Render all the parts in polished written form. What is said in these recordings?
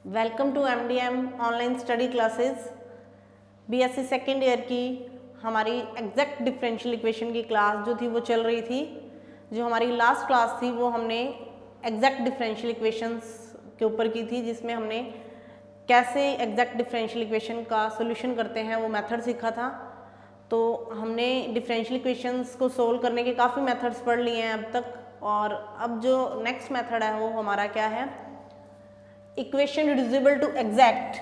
Welcome to MDM online study classes. BSc second year की हमारी exact differential equation की class जो थी वो चल रही थी। जो हमारी लास्ट क्लास थी वो हमने एग्जैक्ट डिफरेंशियल इक्वेशंस के ऊपर की थी, जिसमें हमने कैसे एग्जैक्ट डिफरेंशियल इक्वेशन का सोल्यूशन करते हैं वो मेथड सीखा था। तो हमने डिफरेंशियल इक्वेशंस को सोल्व करने के काफ़ी मेथड्स पढ़ लिए हैं अब तक, और अब जो नेक्स्ट मेथड है वो हमारा क्या है, equation reducible to exact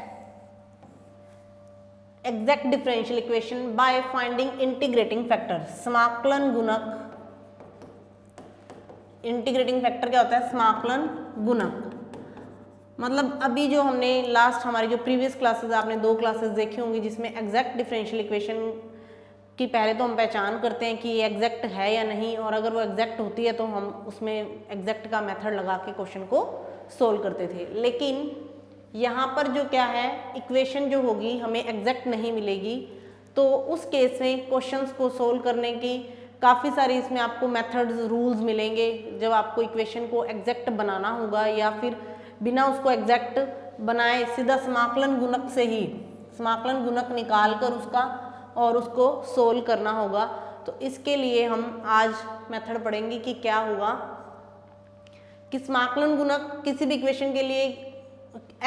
differential equation by finding integrating factor. समाकलन गुणक, इंटीग्रेटिंग फैक्टर क्या होता है, समाकलन गुणक। मतलब अभी जो हमने लास्ट हमारी जो प्रीवियस क्लासेस, आपने 2 क्लासेस देखी होंगी जिसमें एग्जैक्ट डिफरेंशियल इक्वेशन की पहले तो हम पहचान करते हैं कि ये एग्जैक्ट है या नहीं, और अगर वो एग्जैक्ट होती है तो हम उसमें एग्जैक्ट का मेथड लगा के क्वेश्चन को सोल्व करते थे। लेकिन यहाँ पर जो क्या है, इक्वेशन जो होगी हमें एग्जैक्ट नहीं मिलेगी, तो उस केस में क्वेश्चंस को सोल्व करने की काफ़ी सारी इसमें आपको मेथड्स, रूल्स मिलेंगे। जब आपको इक्वेशन को एग्जैक्ट बनाना होगा या फिर बिना उसको एग्जैक्ट बनाए सीधा समाकलन गुणक से ही समाकलन गुणक निकाल कर उसका और उसको सोल्व करना होगा। तो इसके लिए हम आज मेथड पढ़ेंगे कि क्या होगा कि समाकलन गुणक किसी भी इक्वेशन के लिए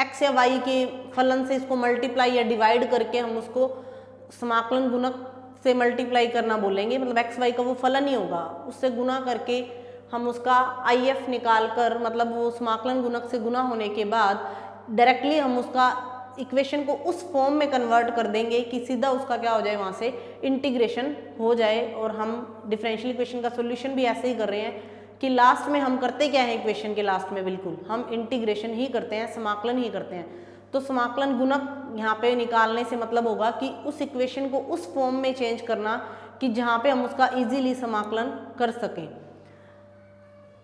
x या y के फलन से इसको मल्टीप्लाई या डिवाइड करके हम उसको समाकलन गुणक से मल्टीप्लाई करना बोलेंगे। मतलब x y का वो फलन ही होगा, उससे गुना करके हम उसका IF निकाल कर, मतलब वो समाकलन गुणक से गुना होने के बाद डायरेक्टली हम उसका इक्वेशन को उस फॉर्म में कन्वर्ट कर देंगे कि सीधा उसका क्या हो जाए, वहाँ से इंटीग्रेशन हो जाए। और हम डिफरेंशियल इक्वेशन का सोल्यूशन भी ऐसे ही कर रहे हैं कि लास्ट में हम करते क्या है, इक्वेशन के लास्ट में बिल्कुल हम इंटीग्रेशन ही करते हैं, समाकलन ही करते हैं। तो समाकलन गुणक यहाँ पे निकालने से मतलब होगा कि उस इक्वेशन को उस फॉर्म में चेंज करना कि जहाँ पे हम उसका इजीली समाकलन कर सकें।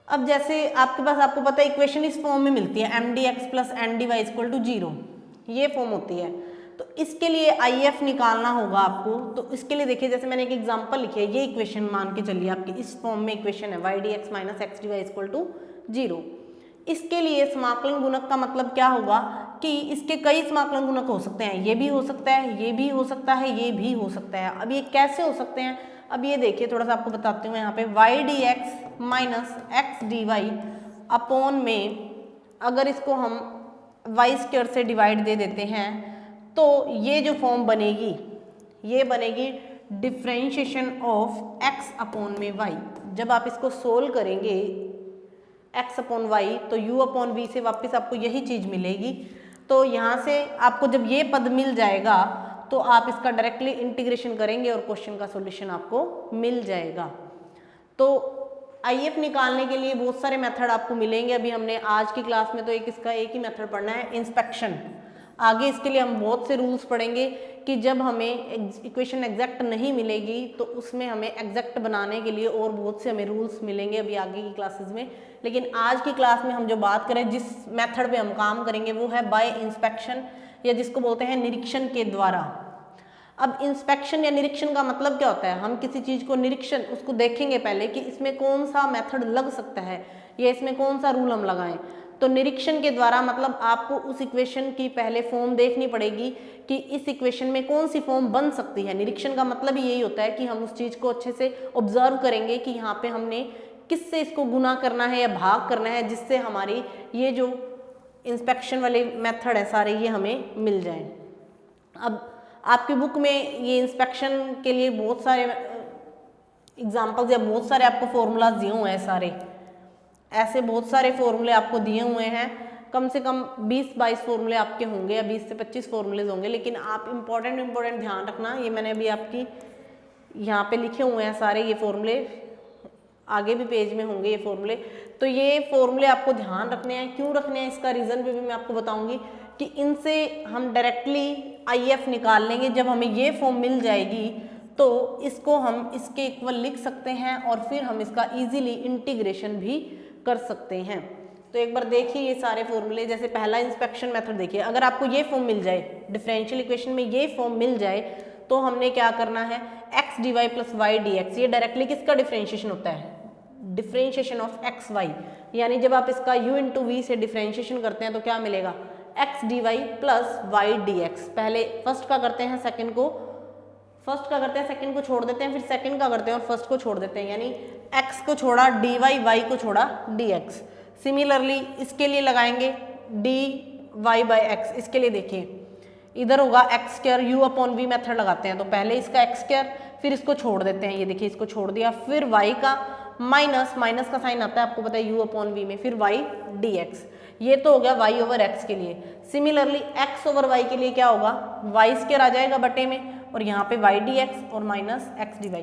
अब जैसे आपके पास, आपको पता है इक्वेशन इस फॉर्म में मिलती है, mdx plus ndy equal to 0, ये फॉर्म होती है। तो इसके लिए IF निकालना होगा आपको। तो इसके लिए देखिए, जैसे मैंने एक एग्जांपल लिखी है, ये इक्वेशन मान के चलिए आपकी इस फॉर्म में इक्वेशन है ydx minus xdy equal to 0। इसके लिए समाकलन गुणक का मतलब क्या होगा कि इसके कई समाकलन गुणक हो सकते हैं, ये भी हो सकता है, ये भी हो सकता है, ये भी हो सकता है। अब ये कैसे हो सकते हैं, अब ये देखिए थोड़ा सा आपको बताती हूँ। यहाँ पे ydx माइनस xdy अपॉन में अगर इसको हम y स्क्वायर से डिवाइड दे देते हैं तो ये जो फॉर्म बनेगी, ये बनेगी डिफरेंशिएशन ऑफ x अपॉन में y। जब आप इसको सोल्व करेंगे x अपॉन y तो u अपॉन v से वापस आपको यही चीज़ मिलेगी। तो यहाँ से आपको जब ये पद मिल जाएगा तो आप इसका डायरेक्टली इंटीग्रेशन करेंगे और क्वेश्चन का सॉल्यूशन आपको मिल जाएगा। तो IF निकालने के लिए बहुत सारे मेथड आपको मिलेंगे। अभी हमने आज की क्लास में तो इसका एक ही मेथड पढ़ना है, इंस्पेक्शन। आगे इसके लिए हम बहुत से रूल्स पढ़ेंगे कि जब हमें इक्वेशन एग्जैक्ट नहीं मिलेगी तो उसमें हमें एग्जैक्ट बनाने के लिए और बहुत से हमें रूल्स मिलेंगे अभी आगे की क्लासेस में। लेकिन आज की क्लास में हम जो बात करें, जिस मेथड पे हम काम करेंगे वो है बाय इंस्पेक्शन, या जिसको बोलते हैं निरीक्षण के द्वारा। अब इंस्पेक्शन या निरीक्षण का मतलब क्या होता है, हम किसी चीज़ को निरीक्षण, उसको देखेंगे पहले कि इसमें कौन सा मेथड लग सकता है या इसमें कौन सा रूल हम लगाएं। तो निरीक्षण के द्वारा मतलब आपको उस इक्वेशन की पहले फॉर्म देखनी पड़ेगी कि इस इक्वेशन में कौन सी फॉर्म बन सकती है। निरीक्षण का मतलब यही होता है कि हम उस चीज़ को अच्छे से ऑब्जर्व करेंगे कि यहाँ पे हमने किससे इसको गुना करना है या भाग करना है, जिससे हमारी ये जो इंस्पेक्शन वाले मेथड है सारे ये हमें मिल जाएं। अब आपकी बुक में ये इंस्पेक्शन के लिए बहुत सारे एग्जाम्पल्स या बहुत सारे आपको फॉर्मूलाज दिए हुए हैं, सारे ऐसे बहुत सारे फॉर्मूले आपको दिए हुए हैं। कम से कम 20-22 फॉर्मूले आपके होंगे या 20 से 25 फॉर्मूलेज होंगे। लेकिन आप इम्पोर्टेंट ध्यान रखना, ये मैंने अभी आपकी यहाँ पे लिखे हुए हैं सारे ये फॉर्मूले, आगे भी पेज में होंगे ये फॉर्मूले। तो ये फॉर्मूले आपको ध्यान रखने हैं। क्यों रखने हैं इसका रीज़न भी मैं आपको बताऊंगी कि इनसे हम डायरेक्टली IF निकाल लेंगे। जब हमें ये फॉर्म मिल जाएगी तो इसको हम इसके इक्वल लिख सकते हैं और फिर हम इसका इजीली इंटीग्रेशन भी कर सकते हैं। तो एक बार देखिए ये सारे फॉर्मूले। जैसे पहला इंस्पेक्शन मेथड देखिए, अगर आपको ये फॉर्म मिल जाए, डिफरेंशियल इक्वेशन में ये फॉर्म मिल जाए तो हमने क्या करना है, x dy plus y dx, ये डायरेक्टली किसका डिफरेंशिएशन होता है, डिफरेंशिएशन ऑफ एक्स वाई। यानी जब आप इसका u इंटू वी से डिफरेंशिएशन करते हैं तो क्या मिलेगा, x d y plus y d x. पहले फर्स्ट का करते हैं, सेकंड को सेकंड को छोड़ देते हैं, फिर सेकंड का करते हैं और फर्स्ट को छोड़ देते हैं, यानी x को छोड़ा dy, y को छोड़ा dx। सिमिलरली इसके लिए लगाएंगे dy बाई एक्स। इसके लिए देखिए इधर होगा x square, u upon v method लगाते हैं, तो पहले इसका एक्स स्क्वायर, फिर इसको छोड़ देते हैं, ये देखिए इसको छोड़ दिया, फिर y का माइनस का साइन आता है आपको पता है u अपॉन वी में, फिर y dx। ये तो हो गया y ओवर x के लिए। सिमिलरली x ओवर y के लिए क्या होगा, y स्क्वायर आ जाएगा बटे में, और यहाँ पे y dx और माइनस x dy।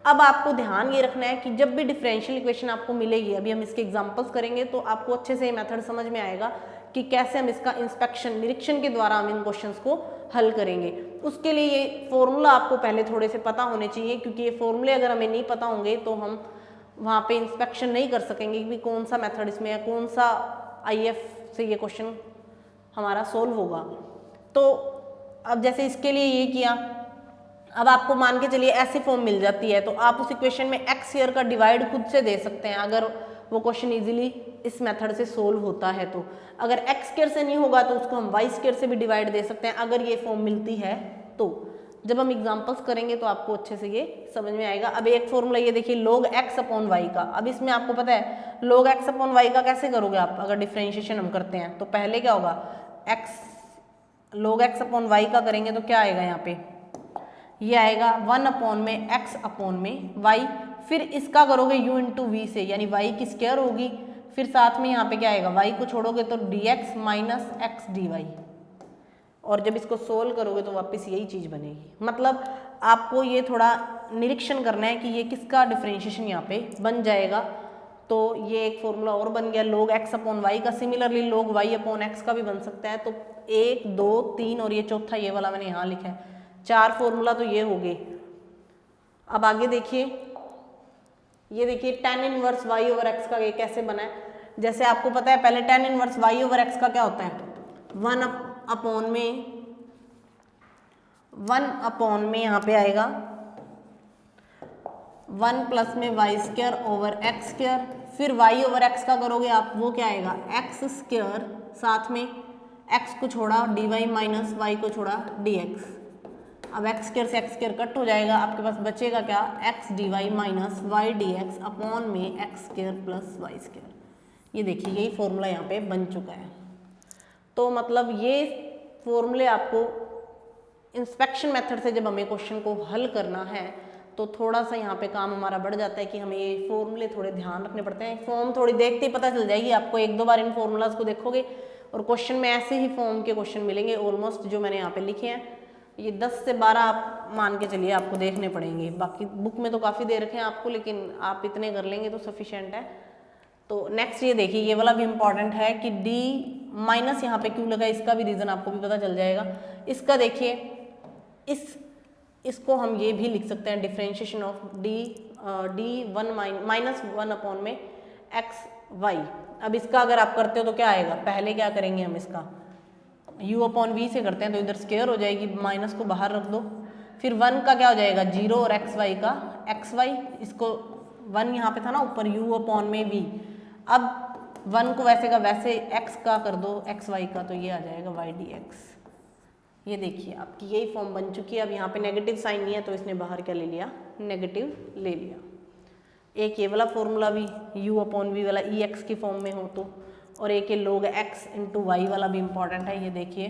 अब आपको ध्यान ये रखना है कि जब भी डिफरेंशियल इक्वेशन आपको मिलेगी, अभी हम इसके एग्जांपल्स करेंगे तो आपको अच्छे से ये मेथड समझ में आएगा कि कैसे हम इसका निरीक्षण के द्वारा हम इन क्वेश्चंस को हल करेंगे। उसके लिए ये फॉर्मूला आपको पहले थोड़े से पता होने चाहिए, क्योंकि ये फॉर्मूले अगर हमें नहीं पता होंगे तो हम वहाँ पे इंस्पेक्शन नहीं कर सकेंगे कि कौन सा मेथड इसमें है, कौन सा IF से ये क्वेश्चन हमारा सोल्व होगा। तो अब जैसे इसके लिए ये किया, अब आपको मान के चलिए ऐसी फॉर्म मिल जाती है, तो आप उस इक्वेशन में एक्स स्क्वायर का डिवाइड खुद से दे सकते हैं अगर वो क्वेश्चन इजीली इस मेथड से सोल्व होता है। तो अगर एक्स स्क्वायर से नहीं होगा तो उसको हम वाई स्क्वायर से भी डिवाइड दे सकते हैं अगर ये फॉर्म मिलती है। तो जब हम एग्जांपल्स करेंगे तो आपको अच्छे से ये समझ में आएगा। अब एक फॉर्मूला ये देखिए log x अपॉन वाई का। अब इसमें आपको पता है log x अपॉन वाई का कैसे करोगे आप, अगर डिफ्रेंशिएशन हम करते हैं तो पहले क्या होगा, log x अपॉन वाई का करेंगे तो क्या आएगा, यहाँ पे ये आएगा 1 अपॉन में x अपॉन में y, फिर इसका करोगे u इंटू वी से, यानी y की स्क्वायर होगी, फिर साथ में यहाँ पे क्या आएगा, y को छोड़ोगे तो dx माइनस x dy, और जब इसको सोल्व करोगे तो वापस यही चीज़ बनेगी। मतलब आपको ये थोड़ा निरीक्षण करना है कि ये किसका डिफरेंशिएशन यहाँ पे बन जाएगा। तो ये एक फॉर्मूला और बन गया log x अपॉन वाई का। Similarly log y upon x का भी बन सकता है। तो 1 2 3 और ये चौथा ये वाला मैंने यहाँ लिखा है, 4 फॉर्मूला तो ये हो गए। अब आगे देखिए, ये देखिए tan inverse y over x का ये कैसे बना है। जैसे आपको पता है पहले tan inverse y over x का क्या होता है, 1 अपॉन में यहाँ पे आएगा 1 प्लस में y square over x square, फिर y ओवर x का करोगे आप, वो क्या आएगा एक्स स्क्वायर, साथ में x को छोड़ा dy माइनस वाई को छोड़ा dx। अब एक्स स्क्वायर से एक्स स्क्वायर कट हो जाएगा, आपके पास बचेगा क्या, x d y minus y d x upon में x square plus y square. ये देखिए यही फॉर्मूला यहाँ पे बन चुका है। तो मतलब ये फॉर्मूले आपको इंस्पेक्शन मेथड से जब हमें क्वेश्चन को हल करना है तो थोड़ा सा यहाँ पे काम हमारा बढ़ जाता है कि हमें ये फॉर्मूले थोड़े ध्यान रखने पड़ते हैं। फॉर्म थोड़ी देखते ही पता चल जाएगी आपको, 1-2 बार इन फॉर्मूलाज को देखोगे और क्वेश्चन में ऐसे ही फॉर्म के क्वेश्चन मिलेंगे ऑलमोस्ट जो मैंने यहाँ पे लिखे हैं। ये 10 से 12 आप मान के चलिए आपको देखने पड़ेंगे, बाकी बुक में तो काफ़ी दे रखे हैं आपको, लेकिन आप इतने कर लेंगे तो सफिशिएंट है। तो नेक्स्ट ये देखिए, ये वाला भी इम्पॉर्टेंट है कि डी माइनस यहाँ पे क्यों लगा, इसका भी रीज़न आपको भी पता चल जाएगा। इसका देखिए, इसको हम ये भी लिख सकते हैं differentiation of D one minus 1 upon में एक्स वाई। अब इसका अगर आप करते हो तो क्या आएगा, पहले क्या करेंगे हम इसका u अपॉन वी से करते हैं तो इधर स्क्वायर हो जाएगी, माइनस को बाहर रख दो, फिर 1 का क्या हो जाएगा 0 और एक्स वाई का एक्स वाई, इसको 1 यहाँ पे था ना ऊपर u अपॉन में v, अब 1 को वैसे का वैसे x का कर दो एक्स वाई का, तो ये आ जाएगा y dx। ये देखिए आपकी यही फॉर्म बन चुकी है। अब यहाँ पे नेगेटिव साइन नहीं है तो इसने बाहर क्या ले लिया, नेगेटिव ले लिया। एक ये वाला फॉर्मूला भी u अपॉन वी वाला ex की फॉर्म में हो तो, और एक ये log x इंटू वाई वाला भी इम्पॉर्टेंट है। ये देखिए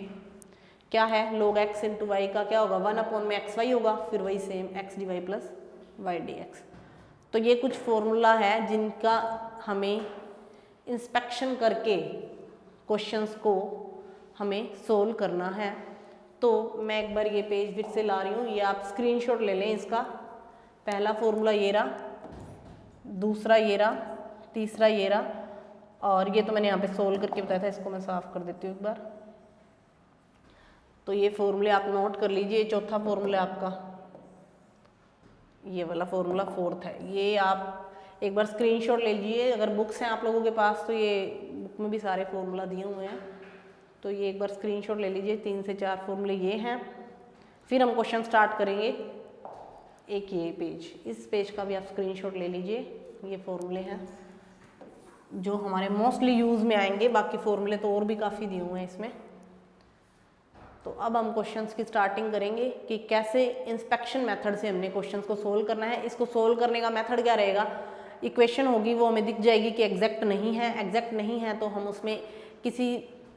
क्या है, log x इंटू वाई का क्या होगा, 1 अपॉन में एक्स वाई होगा, फिर वही same x d y plus y d x. तो ये कुछ फॉर्मूला है जिनका हमें इंस्पेक्शन करके क्वेश्चंस को हमें सोल्व करना है। तो मैं एक बार ये पेज फिर से ला रही हूँ, ये आप स्क्रीनशॉट ले लें इसका। पहला फॉर्मूला ये रहा, दूसरा ये रहा, तीसरा ये रहा, और ये तो मैंने यहाँ पे सोल्व करके बताया था, इसको मैं साफ कर देती हूँ एक बार। तो ये फॉर्मूले आप नोट कर लीजिए। चौथा फॉर्मूला आपका ये वाला फॉर्मूला 4th है, ये आप एक बार स्क्रीनशॉट ले लीजिए। अगर बुक्स हैं आप लोगों के पास तो ये बुक में भी सारे फॉर्मूला दिए हुए हैं, तो ये एक बार स्क्रीनशॉट ले लीजिए। 3 से 4 फॉर्मूले ये हैं। फिर हम क्वेश्चन स्टार्ट करेंगे। एक ये पेज, इस पेज का भी आप स्क्रीनशॉट ले लीजिए। ये फॉर्मूले हैं जो हमारे मोस्टली यूज़ में आएंगे, बाकी फॉर्मूले तो और भी काफ़ी दिए हुए हैं इसमें। तो अब हम क्वेश्चंस की स्टार्टिंग करेंगे कि कैसे इंस्पेक्शन मेथड से हमने क्वेश्चंस को सोल्व करना है। इसको सोल्व करने का मेथड क्या रहेगा, इक्वेशन होगी वो हमें दिख जाएगी कि एग्जैक्ट नहीं है, एग्जैक्ट नहीं है तो हम उसमें किसी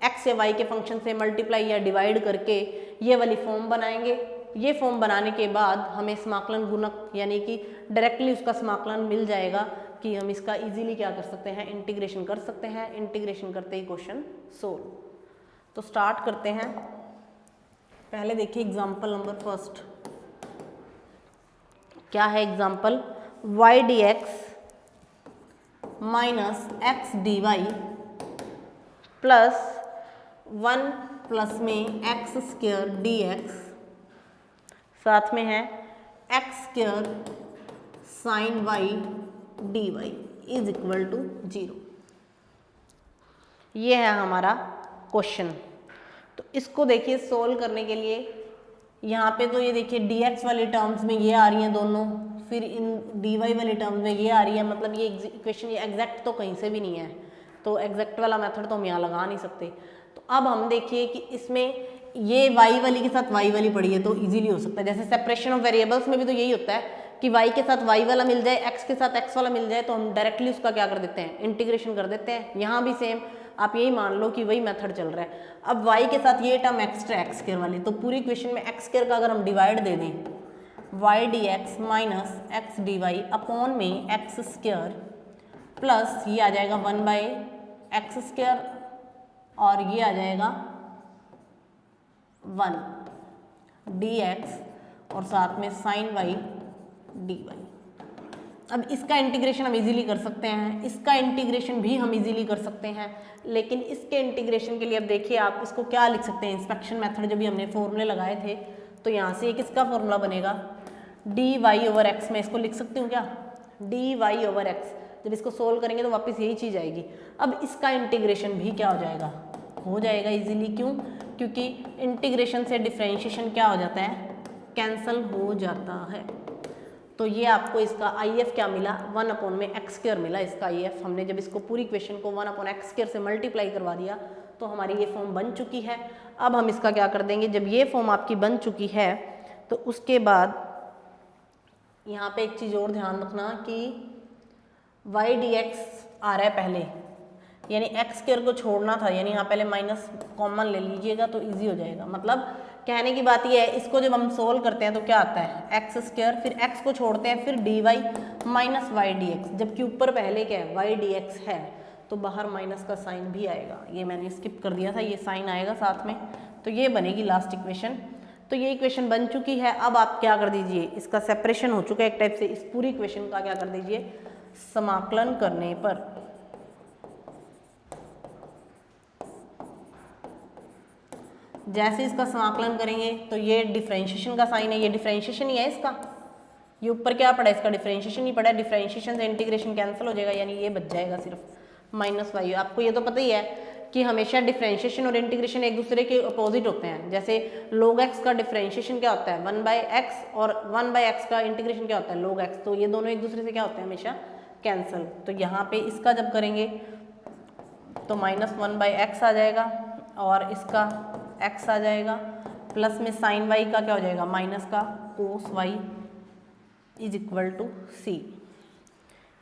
एक्स या वाई के फंक्शन से मल्टीप्लाई या डिवाइड करके ये वाली फॉर्म बनाएंगे। ये फॉर्म बनाने के बाद हमें समाकलन गुणक यानी कि डायरेक्टली उसका समाकलन मिल जाएगा कि हम इसका इजीली क्या कर सकते हैं, इंटीग्रेशन कर सकते हैं। इंटीग्रेशन करते ही क्वेश्चन सोल्व। तो स्टार्ट करते हैं। पहले देखिए एग्जांपल नंबर फर्स्ट क्या है। Example y dx minus x d y plus 1 plus में एक्स स्क्वायर डी एक्स साथ में है x square sine y d y is equal to 0। ये है हमारा क्वेश्चन। तो इसको देखिए सोल्व करने के लिए यहाँ पे तो ये देखिए dx वाले टर्म्स में ये आ रही हैं दोनों, फिर इन dy वाले टर्म्स में ये आ रही है, मतलब ये इक्वेशन ये एग्जैक्ट तो कहीं से भी नहीं है, तो एग्जैक्ट वाला मेथड तो हम यहाँ लगा नहीं सकते। तो अब हम देखिए कि इसमें ये y वाली के साथ y वाली पड़ी है तो इजीली हो सकता है। जैसे सेपरेशन ऑफ वेरिएबल्स में भी तो यही होता है कि y के साथ y वाला मिल जाए, x के साथ x वाला मिल जाए तो हम डायरेक्टली उसका क्या कर देते हैं, इंटीग्रेशन कर देते हैं। यहाँ भी सेम आप यही मान लो कि वही मेथड चल रहा है। अब y के साथ ये टर्म एक्स्ट्रा एक्स स्क्वायर वाली, तो पूरी इक्वेशन में एक्स स्क्वायर का अगर हम डिवाइड दे दें y dx minus x d y upon में एक्स स्क्वायर प्लस ये आ जाएगा 1 बाई एक्स स्क्वायर और ये आ जाएगा 1 dx और साथ में साइन वाई डी वाई। अब इसका इंटीग्रेशन हम इजीली कर सकते हैं, इसका इंटीग्रेशन भी हम इजीली कर सकते हैं, लेकिन इसके इंटीग्रेशन के लिए अब देखिए आप इसको क्या लिख सकते हैं, इंस्पेक्शन मेथड जब भी हमने फॉर्मूले लगाए थे तो यहाँ से एक इसका फॉर्मूला बनेगा डी वाई ओवर एक्स। मैं इसको लिख सकती हूँ क्या, डी वाई ओवर एक्स। जब इसको सोल्व करेंगे तो वापस यही चीज़ आएगी। अब इसका इंटीग्रेशन भी क्या हो जाएगा इजीली। क्यों? क्योंकि इंटीग्रेशन से डिफरेंशिएशन क्या हो जाता है, कैंसल हो जाता है। तो ये आपको इसका आई एफ क्या मिला, 1 अपॉन में एक्स स्क्वायर मिला इसका आई एफ। हमने जब इसको पूरी इक्वेशन को 1 अपॉन एक्स स्क्वायर से मल्टीप्लाई करवा दिया तो हमारी ये फॉर्म बन चुकी है। अब हम इसका क्या कर देंगे, जब ये फॉर्म आपकी बन चुकी है तो उसके बाद यहाँ पे एक चीज़ और ध्यान रखना कि y dx आ रहा है पहले, यानी एक्स स्क्वायर को छोड़ना था, यानी यहाँ पहले माइनस कॉमन ले लीजिएगा तो इजी हो जाएगा। मतलब कहने की बात ये है, इसको जब हम सोल्व करते हैं तो क्या आता है एक्स स्क्वायर, फिर एक्स को छोड़ते हैं फिर d y minus y d x, जबकि ऊपर पहले क्या है वाई डी एक्स है तो बाहर माइनस का साइन भी आएगा। ये मैंने स्किप कर दिया था, ये साइन आएगा साथ में, तो ये बनेगी लास्ट इक्वेशन। तो ये इक्वेशन बन चुकी है। अब आप क्या कर दीजिए, इसका सेपरेशन हो चुका है एक टाइप से, इस पूरी इक्वेशन का क्या कर दीजिए, समाकलन करने पर जैसे इसका समाकलन करेंगे तो ये डिफरेंशिएशन का साइन है, ये डिफरेंशिएशन ही है इसका, ये ऊपर क्या पड़ा है इसका डिफरेंशिएशन ही पड़ा है। डिफरेंशिएशन से इंटीग्रेशन कैंसिल हो जाएगा, यानी ये बच जाएगा सिर्फ माइनस वाई। आपको ये तो पता ही है कि हमेशा डिफरेंशिएशन और इंटीग्रेशन एक दूसरे के अपोजिट होते हैं। जैसे log x का डिफरेंशिएशन क्या होता है 1 बाई एक्स, और 1 बाई एक्स का इंटीग्रेशन क्या होता है log x, तो ये दोनों एक दूसरे से क्या होते हैं हमेशा कैंसिल। तो यहाँ पे इसका जब करेंगे तो माइनस 1 बाई एक्स आ जाएगा और इसका x आ जाएगा, प्लस में साइन y का क्या हो जाएगा माइनस का cos y is equal to c।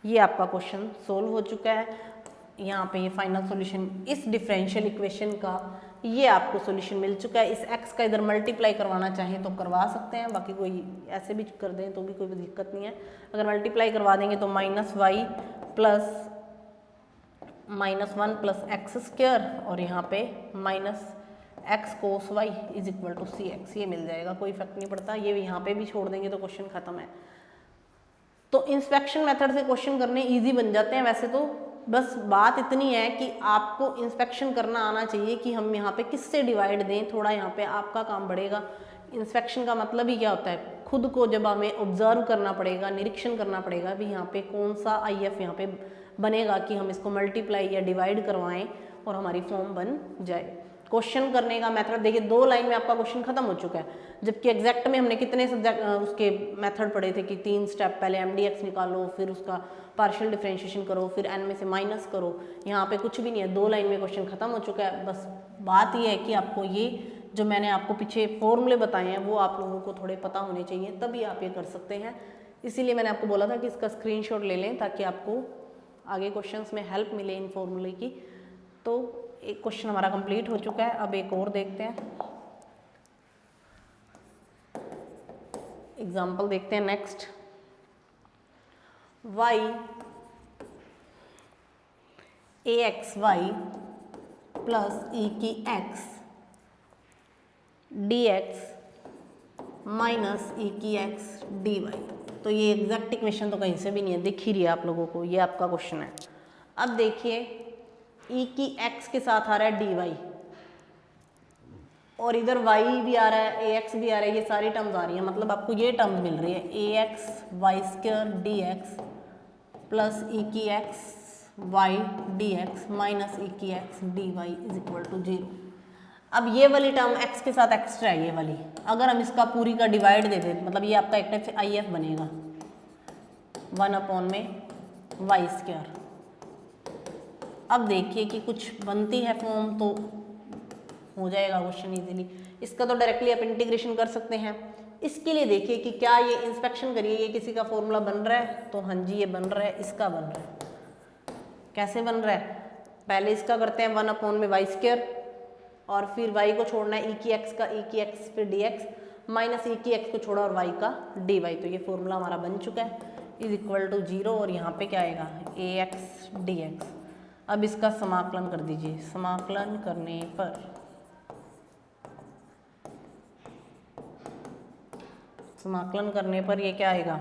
ये आपका क्वेश्चन सोल्व हो चुका है। यहाँ पे ये फाइनल सॉल्यूशन इस डिफरेंशियल इक्वेशन का ये आपको सॉल्यूशन मिल चुका है। इस x का इधर मल्टीप्लाई करवाना चाहें तो करवा सकते हैं, बाकी कोई ऐसे भी कर दें तो भी कोई दिक्कत नहीं है। अगर मल्टीप्लाई करवा देंगे तो minus y plus minus 1 plus x square और यहाँ पे minus x cos y is equal to c x, ये मिल जाएगा, कोई इफेक्ट नहीं पड़ता। ये यहाँ पे भी छोड़ देंगे तो क्वेश्चन खत्म है। तो इंस्पेक्शन मेथड से क्वेश्चन करने इजी बन जाते हैं वैसे तो, बस बात इतनी है कि आपको इंस्पेक्शन करना आना चाहिए कि हम यहाँ पे किससे डिवाइड दें, थोड़ा यहाँ पे आपका काम बढ़ेगा। इंस्पेक्शन का मतलब ही क्या होता है, खुद को जब हमें ऑब्जर्व करना पड़ेगा, निरीक्षण करना पड़ेगा भी यहाँ पे कौन सा आई एफ यहाँ पे बनेगा कि हम इसको मल्टीप्लाई या डिवाइड करवाएं और हमारी फॉर्म बन जाए। क्वेश्चन करने का मेथड देखिए 2 लाइन में आपका क्वेश्चन खत्म हो चुका है, जबकि एग्जैक्ट में हमने कितने सब्जेक्ट उसके मेथड पढ़े थे कि 3 स्टेप, पहले MDX निकालो, फिर उसका पार्शियल डिफरेंशिएशन करो, फिर n में से माइनस करो। यहाँ पे कुछ भी नहीं है, 2 लाइन में क्वेश्चन खत्म हो चुका है। बस बात ये है कि आपको ये जो मैंने आपको पीछे फॉर्मूले बताए हैं वो आप लोगों को थोड़े पता होने चाहिए, तभी आप ये कर सकते हैं। इसीलिए मैंने आपको बोला था कि इसका स्क्रीनशॉट ले लें ताकि आपको आगे क्वेश्चंस में हेल्प मिले इन फॉर्मूले की। तो एक क्वेश्चन हमारा कंप्लीट हो चुका है, अब एक और देखते हैं, एग्जाम्पल देखते हैं next. y ax(y) plus e की x dx माइनस e की x dy। तो ये एग्जैक्ट इक्वेशन तो कहीं से भी नहीं है, दिख ही रही है आप लोगों को, ये आपका क्वेश्चन है। अब देखिए e की x के साथ आ रहा है dy और इधर y भी आ रहा है, ax भी आ रहा है, ये सारी टर्म्स आ रही हैं, मतलब आपको ये टर्म्स मिल रही है ax(y² dx प्लस e की x y dx minus e की x dy is equal to 0। अब ये वाली टर्म x के साथ एक्स्ट्रा है, ये वाली अगर हम इसका पूरी का डिवाइड दे दें, मतलब ये आपका एक टाइप से आई एफ बनेगा 1/y²। अब देखिए कि कुछ बनती है फॉर्म तो हो जाएगा क्वेश्चन इजीली। इसका तो डायरेक्टली आप इंटीग्रेशन कर सकते हैं। इसके लिए देखिए कि क्या ये इंस्पेक्शन करिए, ये किसी का फॉर्मूला बन रहा है, तो हाँ जी ये बन रहा है, इसका बन रहा है। कैसे बन रहा है, पहले इसका करते हैं 1/y² और फिर y को छोड़ना है e की x का, e की x फिर dx माइनस e की x को छोड़ा और y का dy। तो ये फॉर्मूला हमारा बन चुका है, इज इक्वल टू 0 और यहाँ पे क्या आएगा ax dx। अब इसका समाकलन कर दीजिए, समाकलन करने पर ये क्या आएगा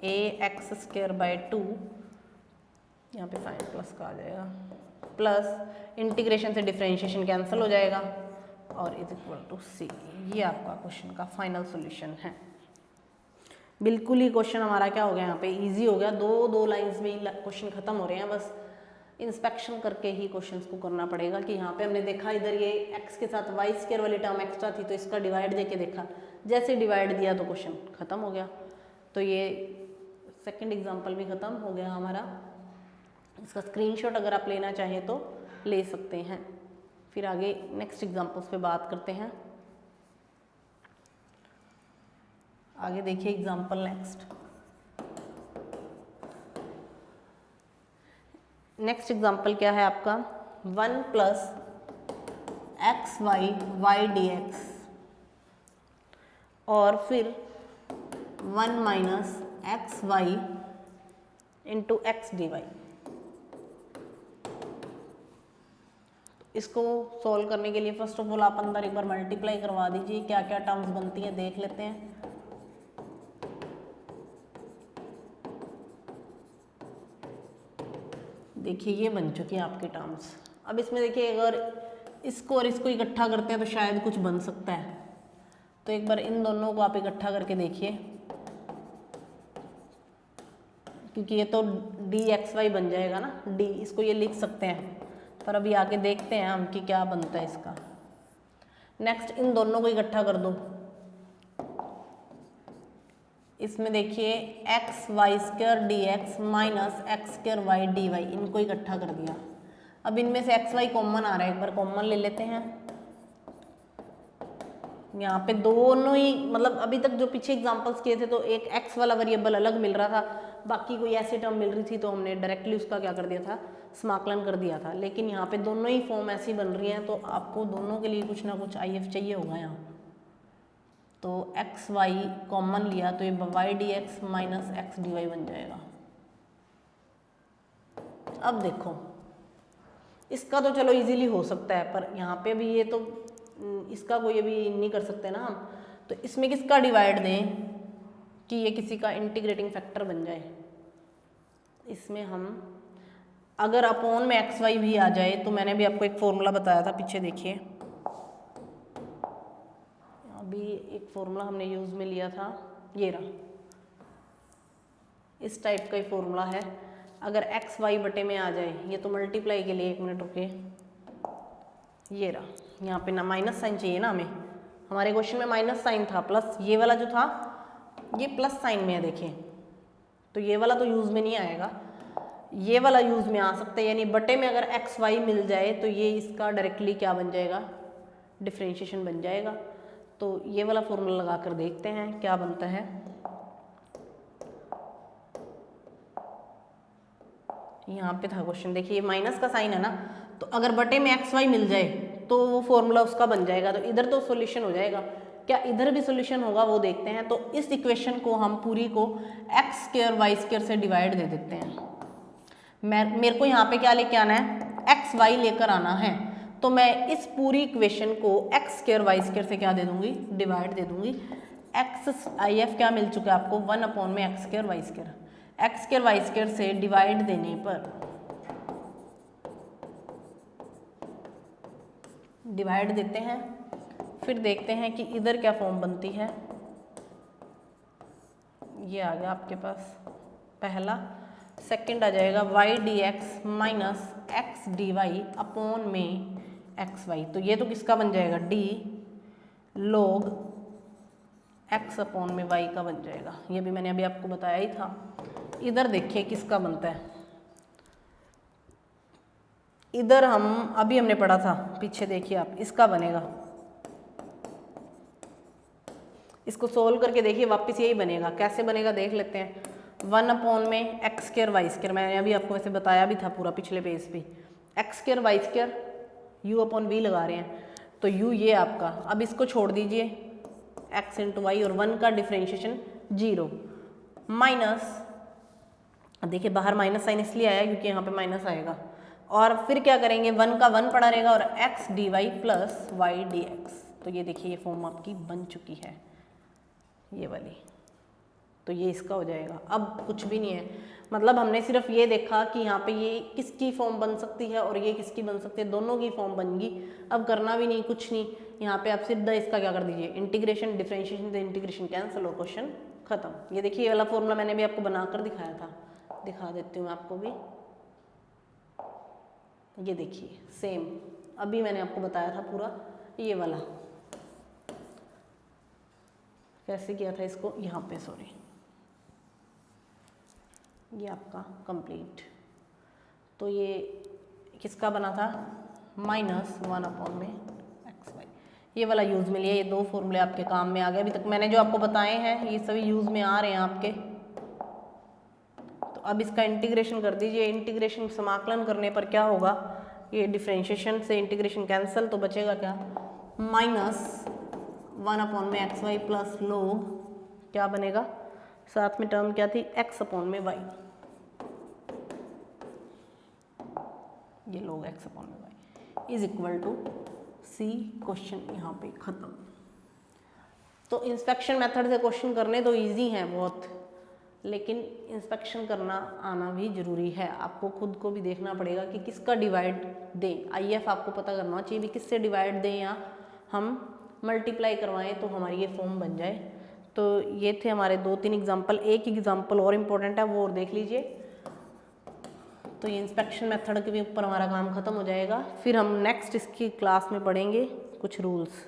ax²/2, यहाँ पे साइन प्लस का आ जाएगा, प्लस इंटीग्रेशन से डिफरेंशिएशन कैंसिल हो जाएगा और इज इक्वल टू सी। ये आपका क्वेश्चन का फाइनल सॉल्यूशन है। बिल्कुल ही क्वेश्चन हमारा क्या हो गया, यहाँ पे इजी हो गया, दो लाइंस में ही क्वेश्चन खत्म हो रहे हैं। बस इंस्पेक्शन करके ही क्वेश्चंस को करना पड़ेगा कि यहाँ पे हमने देखा इधर ये x के साथ y² वाली टर्म एक्स्ट्रा थी, तो इसका डिवाइड देके देखा, जैसे डिवाइड दिया तो क्वेश्चन खत्म हो गया। तो ये सेकंड एग्जांपल भी खत्म हो गया हमारा। इसका स्क्रीनशॉट अगर आप लेना चाहें तो ले सकते हैं। फिर आगे नेक्स्ट एग्जांपल्स पे बात करते हैं। आगे देखिए एग्जांपल नेक्स्ट एग्जांपल क्या है आपका 1 + xy y dx और फिर 1 - xy × x dy। इसको सॉल्व करने के लिए फर्स्ट ऑफ ऑल आप अंदर एक बार मल्टीप्लाई करवा दीजिए, क्या क्या टर्म्स बनती है देख लेते हैं। देखिए ये बन चुकी है आपकी टर्म्स। अब इसमें देखिए अगर इसको और इसको इकट्ठा करते हैं तो शायद कुछ बन सकता है, तो एक बार इन दोनों को आप इकट्ठा करके देखिए, क्योंकि ये तो dxy बन जाएगा ना, d इसको ये लिख सकते हैं, पर अभी आके देखते हैं हम कि क्या बनता है इसका। नेक्स्ट इन दोनों को इकट्ठा कर दो, इसमें देखिए xy² dx minus x² y dy, इनको इकट्ठा कर दिया। अब इनमें से xy कॉमन आ रहा है, एक बार कॉमन ले लेते हैं। यहाँ पे दोनों ही, मतलब अभी तक जो पीछे एग्जांपल्स किए थे तो एक x वाला वेरिएबल अलग मिल रहा था, बाकी कोई ऐसी टर्म मिल रही थी तो हमने डायरेक्टली उसका क्या कर दिया था, समाकलन कर दिया था। लेकिन यहाँ पे दोनों ही फॉर्म ऐसी बन रही हैं, तो आपको दोनों के लिए कुछ ना कुछ IF चाहिए होगा यहाँ। तो xy कॉमन लिया तो ये y dx minus x dy बन जाएगा। अब देखो इसका तो चलो इजीली हो सकता है, पर यहाँ पे भी ये तो इसका कोई अभी नहीं कर सकते ना हम, तो इसमें किसका डिवाइड दें कि ये किसी का इंटीग्रेटिंग फैक्टर बन जाए। इसमें हम अगर अपॉन में xy भी आ जाए तो मैंने भी आपको एक फॉर्मूला बताया था, पीछे देखिए अभी एक फॉर्मूला हमने यूज़ में लिया था, ये रहा, इस टाइप का ही फॉर्मूला है। अगर x y बटे में आ जाए, ये तो मल्टीप्लाई के लिए, एक मिनट रुके, ये रहा, यहाँ पे ना माइनस साइन चाहिए ना हमें, हमारे क्वेश्चन में माइनस साइन था, प्लस ये वाला जो था ये प्लस साइन में है देखिए, तो ये वाला तो यूज़ में नहीं आएगा, ये वाला यूज़ में आ सकता है। यानी बटे में अगर एक्स वाई मिल जाए तो ये इसका डायरेक्टली क्या बन जाएगा, डिफ्रेंशिएशन बन जाएगा। तो ये वाला फॉर्मूला लगा कर देखते हैं क्या बनता है। यहाँ पे था क्वेश्चन, देखिए माइनस का साइन है ना, तो अगर बटे में एक्स वाई मिल जाए तो वो फॉर्मूला उसका बन जाएगा, तो इधर तो सॉल्यूशन हो जाएगा। क्या इधर भी सॉल्यूशन होगा वो देखते हैं। तो इस इक्वेशन को हम पूरी को एक्स स्क्वायर वाई स्क्वायर से डिवाइड दे देते हैं। मेरे को यहाँ पे क्या लेके आना है, एक्स वाई लेकर आना है। तो मैं इस पूरी इक्वेशन को एक्स स्क्वायर वाई स्क्वायर से क्या दे दूंगी, डिवाइड दे दूंगी। एक्स आई एफ क्या मिल चुका है आपको, 1 अपॉन में x square y square. X square y square से डिवाइड देने पर डिवाइड देते हैं, फिर देखते हैं कि इधर क्या फॉर्म बनती है। ये आ गया आपके पास पहला। सेकंड आ जाएगा y d x minus x d y upon में एक्स वाई। तो ये तो किसका बन जाएगा, डी लॉग एक्स अपॉन में वाई का बन जाएगा। ये भी मैंने अभी आपको बताया ही था। इधर देखिए किसका बनता है, इधर हमने पढ़ा था पीछे, देखिए आप, इसका बनेगा। इसको सोल्व करके देखिए वापस यही बनेगा। कैसे बनेगा देख लेते हैं। 1 अपॉन में एक्स स्क्वायर वाई स्क्वायर, मैंने अभी आपको वैसे बताया भी था पूरा पिछले पेज पे। X square y square u upon v लगा रहे हैं, तो यू ये आपका, अब इसको छोड़ दीजिए एक्स इंटू वाई, और 1 का डिफ्रेंशिएशन 0 माइनस, देखिए बाहर माइनस साइन इसलिए आया क्योंकि यहाँ पे माइनस आएगा। और फिर क्या करेंगे, 1 का 1 पड़ा रहेगा और x d y plus y d x. तो ये देखिए ये फॉर्म आपकी बन चुकी है, ये वाली। तो ये इसका हो जाएगा। अब कुछ भी नहीं है, मतलब हमने सिर्फ ये देखा कि यहाँ पे ये किसकी फॉर्म बन सकती है और ये किसकी बन सकती है, दोनों की फॉर्म बन गई। अब करना भी नहीं, कुछ नहीं। यहाँ पे आप सीधा इसका क्या कर दीजिए, इंटीग्रेशन, डिफरेंशिएशन से इंटीग्रेशन कैंसिल और क्वेश्चन खत्म। ये देखिए ये वाला फॉर्मूला मैंने भी आपको बनाकर दिखाया था, दिखा देती हूँ आपको भी। ये देखिए सेम अभी मैंने आपको बताया था पूरा, ये वाला कैसे किया था इसको, यहाँ पे सॉरी, ये आपका कंप्लीट। तो ये किसका बना था, -1 अपॉन में एक्स वाई। ये वाला यूज़ में लिया, ये 2 फॉर्मूले आपके काम में आ गए। अभी तक मैंने जो आपको बताए हैं ये सभी यूज़ में आ रहे हैं आपके। तो अब इसका इंटीग्रेशन कर दीजिए। इंटीग्रेशन समाकलन करने पर क्या होगा, ये डिफरेंशिएशन से इंटीग्रेशन कैंसिल, तो बचेगा क्या, -1 अपॉन में एक्स वाई प्लस लोग क्या बनेगा, साथ में टर्म क्या थी, एक्स अपॉन में वाई। ये लोग एक्स अपॉन में y is equal to c. Question यहाँ पे खत्म। तो इंस्पेक्शन मेथड से क्वेश्चन करने तो इजी हैं बहुत, लेकिन इंस्पेक्शन करना आना भी ज़रूरी है। आपको खुद को भी देखना पड़ेगा कि किसका डिवाइड दें। आईएफ आपको पता करना चाहिए भी किससे डिवाइड दें या हम मल्टीप्लाई करवाएं तो हमारी ये फॉर्म बन जाए। तो ये थे हमारे 2-3 एग्जाम्पल। एक एग्जाम्पल और इम्पोर्टेंट है, वो और देख लीजिए। तो ये इंस्पेक्शन मेथड के भी ऊपर हमारा काम खत्म हो जाएगा। फिर हम नेक्स्ट इसकी क्लास में पढ़ेंगे कुछ रूल्स।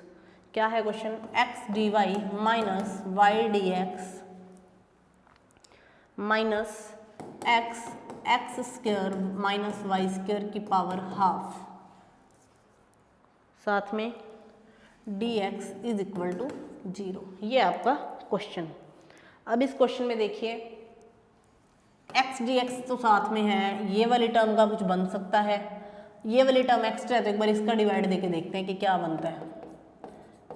क्या है question, x d y minus y d x minus x square minus y square की पावर हाफ, साथ में d x is equal to 0। ये आपका क्वेश्चन। अब इस क्वेश्चन में देखिए एक्स डी एक्स तो साथ में है, ये वाली टर्म का कुछ बन सकता है, ये वाली टर्म एक्स्ट्रा है, तो एक बार इसका डिवाइड देके देखते हैं कि क्या बनता है।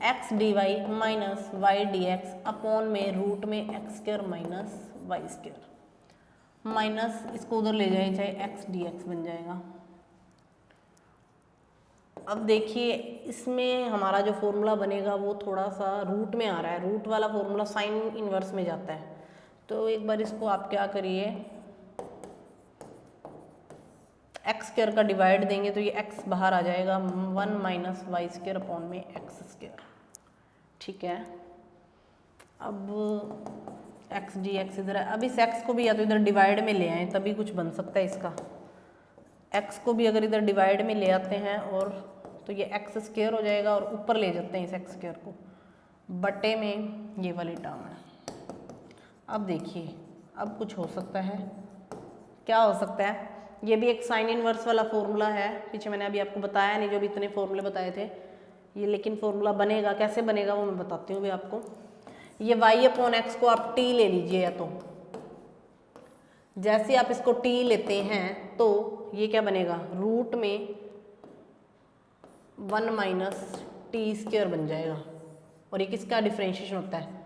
X d y minus y d x upon में रूट में x square minus y square, minus इसको उधर ले जाए चाहे एक्स डी एक्स बन जाएगा। अब देखिए इसमें हमारा जो फॉर्मूला बनेगा वो थोड़ा सा रूट में आ रहा है, रूट वाला फॉर्मूला साइन इनवर्स में जाता है। तो एक बार इसको आप क्या करिए, एक्स स्क्वायर का डिवाइड देंगे तो ये एक्स बाहर आ जाएगा, 1 माइनस वाई स्क्वायर अपॉन में एक्स स्क्वायर। ठीक है, अब एक्स डी एक्स इधर है। अब इस एक्स को भी या तो इधर डिवाइड में ले आए तभी कुछ बन सकता है इसका। एक्स को भी अगर इधर डिवाइड में ले आते हैं और तो ये एक्स स्क्वायर हो जाएगा, और ऊपर ले जाते हैं इस एक्स स्क्वायर को, बटे में ये वाली टर्म है। अब देखिए अब कुछ हो सकता है, क्या हो सकता है, ये भी एक साइन इनवर्स वाला फॉर्मूला है, पीछे मैंने अभी आपको बताया नहीं, जो भी इतने फॉर्मूले बताए थे। ये लेकिन फॉर्मूला बनेगा, कैसे बनेगा वो मैं बताती हूँ भी आपको। ये y/x को आप t ले लीजिए, या तो जैसे आप इसको t लेते हैं तो ये क्या बनेगा, रूट में 1 माइनस t² बन जाएगा। और ये किसका डिफरेंशिएशन होता है,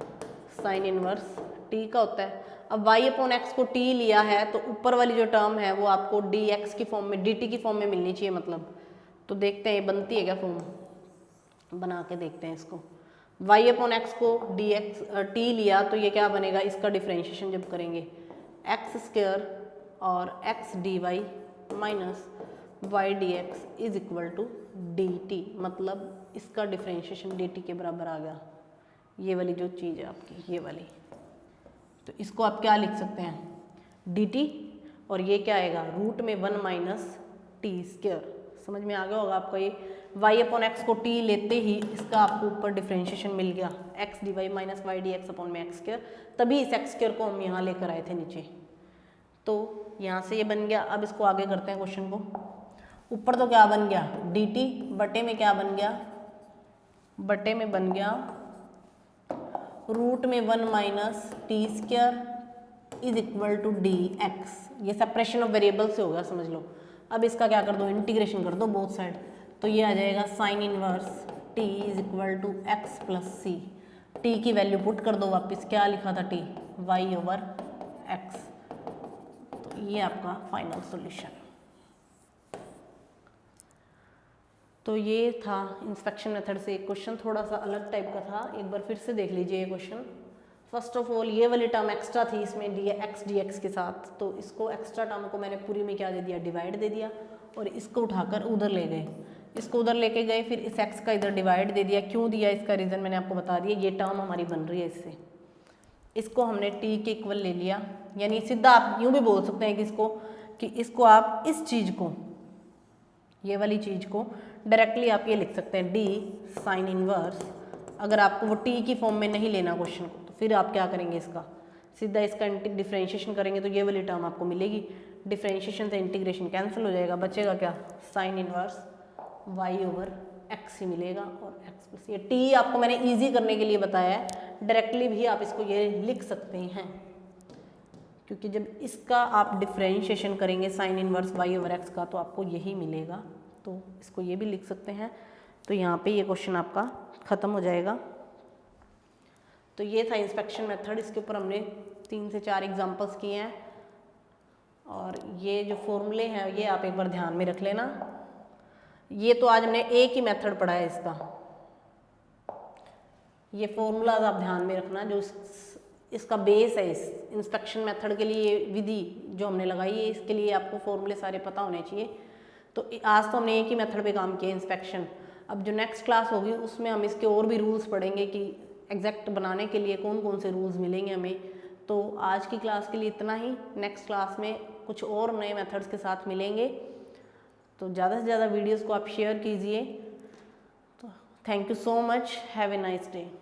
साइन इनवर्स t का होता है। अब y/x को t लिया है तो ऊपर वाली जो टर्म है वो आपको dx की फॉर्म में, dt की फॉर्म में मिलनी चाहिए मतलब। तो देखते हैं ये बनती है क्या फॉर्म, बना के देखते हैं इसको। y/x को t लिया तो ये क्या बनेगा, इसका डिफरेंशिएशन जब करेंगे x² और x dy minus y dx is equal to dt, मतलब इसका डिफरेंशिएशन dt के बराबर आ गया। ये वाली जो चीज़ है आपकी, ये वाली, तो इसको आप क्या लिख सकते हैं, dt, और ये क्या आएगा, रूट में 1 माइनस t²। समझ में आ गया होगा आपको। ये y/x को t लेते ही इसका आपको ऊपर डिफरेंशिएशन मिल गया, x dy minus y dx upon में x², तभी इस x² को हम यहाँ लेकर आए थे नीचे। तो यहाँ से ये बन गया। अब इसको आगे करते हैं क्वेश्चन को। ऊपर तो क्या बन गया, dt, बटे में क्या बन गया, बटे में बन गया रूट में 1 minus t² is equal to dx। ये सेपरेशन ऑफ वेरिएबल से होगा, समझ लो। अब इसका क्या कर दो, इंटीग्रेशन कर दो बोथ साइड, तो ये आ जाएगा sine inverse t is equal to x plus c. t की वैल्यू पुट कर दो वापस, क्या लिखा था t, y/x। तो ये आपका फाइनल सॉल्यूशन। तो ये था इंस्पेक्शन मेथड से एक क्वेश्चन, थोड़ा सा अलग टाइप का था। एक बार फिर से देख लीजिए ये क्वेश्चन। फर्स्ट ऑफ ऑल ये वाली टर्म एक्स्ट्रा थी इसमें x dx के साथ, तो इसको एक्स्ट्रा टर्म को मैंने पूरी में क्या दे दिया, डिवाइड दे दिया, और इसको उठाकर उधर ले गए, इसको उधर लेके गए, फिर इस x का इधर डिवाइड दे दिया। क्यों दिया, इसका रीज़न मैंने आपको बता दिया। ये टर्म हमारी बन रही है इससे, इसको हमने t के इक्वल ले लिया। यानी सीधा आप यूँ भी बोल सकते हैं कि इसको आप इस चीज़ को, ये वाली चीज़ को डायरेक्टली आप ये लिख सकते हैं d साइन इनवर्स। अगर आपको वो t की फॉर्म में नहीं लेना क्वेश्चन को, तो फिर आप क्या करेंगे, इसका सीधा इसका डिफरेंशिएशन करेंगे तो ये वाली टर्म आपको मिलेगी। डिफरेंशिएशन से इंटीग्रेशन कैंसिल हो जाएगा, बचेगा क्या, साइन इनवर्स y/x ही मिलेगा, और x प्लस ये t आपको मैंने ईजी करने के लिए बताया है, डायरेक्टली भी आप इसको ये लिख सकते हैं, क्योंकि जब इसका आप डिफरेंशिएशन करेंगे साइन इनवर्स y/x का तो आपको यही मिलेगा। तो इसको ये भी लिख सकते हैं। तो यहाँ पे ये क्वेश्चन आपका ख़त्म हो जाएगा। तो ये था इंस्पेक्शन मेथड, इसके ऊपर हमने 3 से 4 एग्जांपल्स किए हैं, और ये जो फॉर्मूले हैं ये आप एक बार ध्यान में रख लेना। ये तो आज हमने एक ही मेथड पढ़ा है इसका, ये फॉर्मूलाज आप ध्यान में रखना, जो इसका बेस है। इस इंस्पेक्शन मेथड के लिए विधि जो हमने लगाई है, इसके लिए आपको फॉर्मूले सारे पता होने चाहिए। तो आज तो हमने एक ही मेथड पे काम किया, इंस्पेक्शन। अब जो नेक्स्ट क्लास होगी उसमें हम इसके और भी रूल्स पढ़ेंगे कि एग्जैक्ट बनाने के लिए कौन कौन से रूल्स मिलेंगे हमें। तो आज की क्लास के लिए इतना ही, नेक्स्ट क्लास में कुछ और नए मेथड्स के साथ मिलेंगे। तो ज़्यादा से ज़्यादा वीडियोज़ को आप शेयर कीजिए। तो thank you so much, have a nice day.